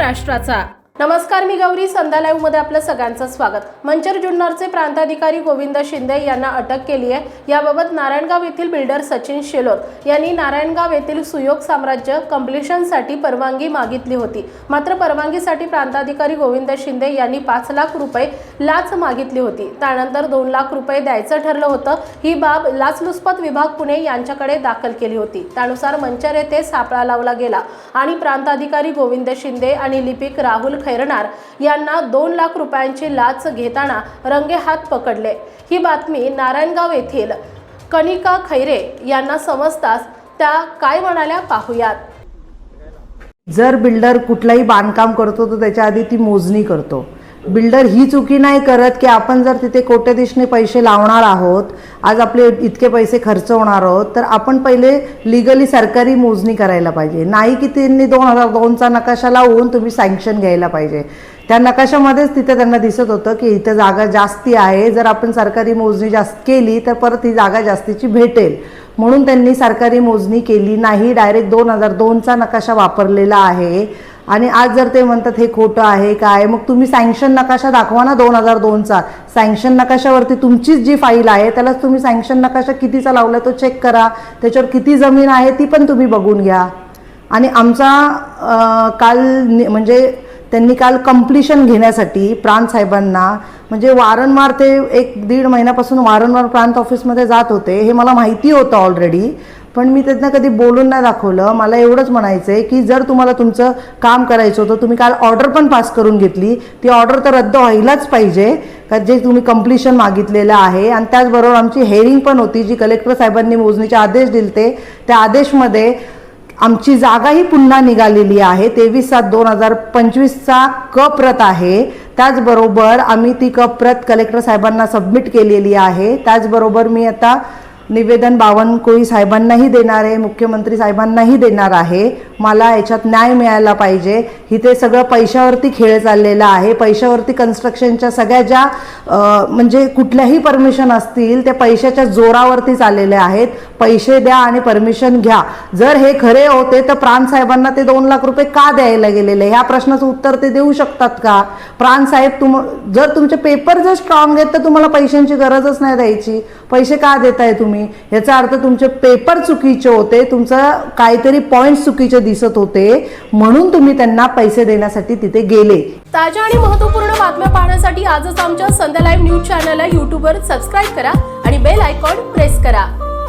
महाराष्ट्राचा। नमस्कार, मी गौरी। संध्या लाईव्ह मध्ये आपलं सगळ्यांचं स्वागत। मंचर जुन्नरचे प्रांताधिकारी गोविंद शिंदे यांना अटक केली आहे। याबाबत नारायणगाव येथील बिल्डर सचिन शेलोत यांनी नारायणगाव येथील सुयोग साम्राज्य कंप्लीशनसाठी परवानगी मागितली होती। मात्र परवानगीसाठी प्रांताधिकारी गोविंद शिंदे यांनी 5 लाख रुपये लाच मागितली होती। त्यानंतर 2 लाख रुपये द्यायचं ठरलं होतं। ही बाब लाचलुचपत विभाग पुणे यांच्याकडे दाखल केली होती। त्यानुसार मंचर येथे सापळा लावला गेला आणि प्रांताधिकारी गोविंद शिंदे आणि लिपिक राहुल खैरनार यांना 2 लाख रुपयांची लाच घेताना रंगेहात पकडले। ही बातमी नारायणगाव येथील कनिका खैरे यांना समजताच त्या काय म्हणाल्या पाहूयात। जर बिल्डर कुठलाही बांधकाम करतो तर त्याच्या आधी ती मोजणी करतो। बिल्डर ही चुकी नाही करत की आपण जर तिथे कोट्याधीशने पैसे लावणार आहोत, आज आपले इतके पैसे खर्च होणार आहोत, तर आपण पहिले लीगली सरकारी मोजणी करायला पाहिजे। नाही की त्यांनी 2002चा नकाशा लावून तुम्ही सँक्शन घ्यायला पाहिजे। त्या नकाशामध्येच तिथे त्यांना दिसत होतं की इथे जागा जास्ती आहे, जर आपण सरकारी मोजणी जास्त केली तर परत ही जागा जास्तीची भेटेल, म्हणून त्यांनी सरकारी मोजणी केली नाही, डायरेक्ट 2002चा नकाशा वापरलेला आहे। आणि आज जर ते म्हणतात हे खोटं आहे काय, मग तुम्ही सँक्शन नकाशा दाखवा ना 2002चा। सँक्शन नकाशावरती तुमचीच जी फाईल आहे त्यालाच तुम्ही सँक्शन नकाशा कितीचा लावला तो चेक करा, त्याच्यावर किती जमीन आहे ती पण तुम्ही बघून घ्या। आणि आमचा काल म्हणजे त्यांनी काल कंप्लीशन घेण्यासाठी प्रांत साहेबांना म्हणजे वारंवार ते 1-1.5 महिन्यापासून वारंवार प्रांत ऑफिसमध्ये जात होते, हे मला माहिती होतं ऑलरेडी, पण मी त्यांना कधी बोलून नाही दाखवलं। मला एवढंच म्हणायचं आहे की जर तुम्हाला तुमचं काम करायचं होतं, तुम्ही काल ऑर्डर पण पास करून घेतली, ती ऑर्डर तर रद्द व्हायलाच पाहिजे का जे तुम्ही कंप्लीशन मागितलेलं आहे। आणि त्याचबरोबर आमची हेअरिंग पण होती, जी कलेक्टर साहेबांनी मोजणीचे आदेश दिलते, त्या आदेशमध्ये आमची जागाही पुन्हा निघालेली आहे। 23/7/2025चा क प्रत आहे। त्याचबरोबर आम्ही ती क प्रत कलेक्टर साहेबांना सबमिट केलेली आहे। त्याचबरोबर मी आता निवेदन बावनकुळे साहेबांनाही देणार आहे, मुख्यमंत्री साहेबांनाही देणार आहे। मला याच्यात न्याय मिळायला पाहिजे। इथे सगळं पैशावरती खेळ चाललेला आहे। पैशावरती कन्स्ट्रक्शनच्या सगळ्या ज्या म्हणजे कुठल्याही परमिशन असतील त्या पैशाच्या जोरावरती चाललेले आहेत। पैसे द्या आणि परमिशन घ्या। जर हे खरे होते तर प्रांत साहेबांना ते 2 लाख रुपये का द्यायला गेलेले, ह्या प्रश्नाचं उत्तर ते देऊ शकतात का? प्रांत साहेब, जर तुमचे पेपर जर स्ट्रॉंग आहेत तर तुम्हाला पैशांची गरजच नाही द्यायची, पैसे का देताय तुम्ही? याचा अर्थ तुमचे पेपर चुकीचे होते, तुमचं काहीतरी पॉइंट चुकीचे दिसत होते, म्हणून तुम्ही त्यांना पैसे देण्यासाठी तिथे गेले। ताज्या आणि महत्त्वपूर्ण बातम्या पाहण्यासाठी आजच आमच्या संध्या लाईव्ह न्यूज चॅनलला YouTube वर सबस्क्राइब करा आणि बेल आयकॉन प्रेस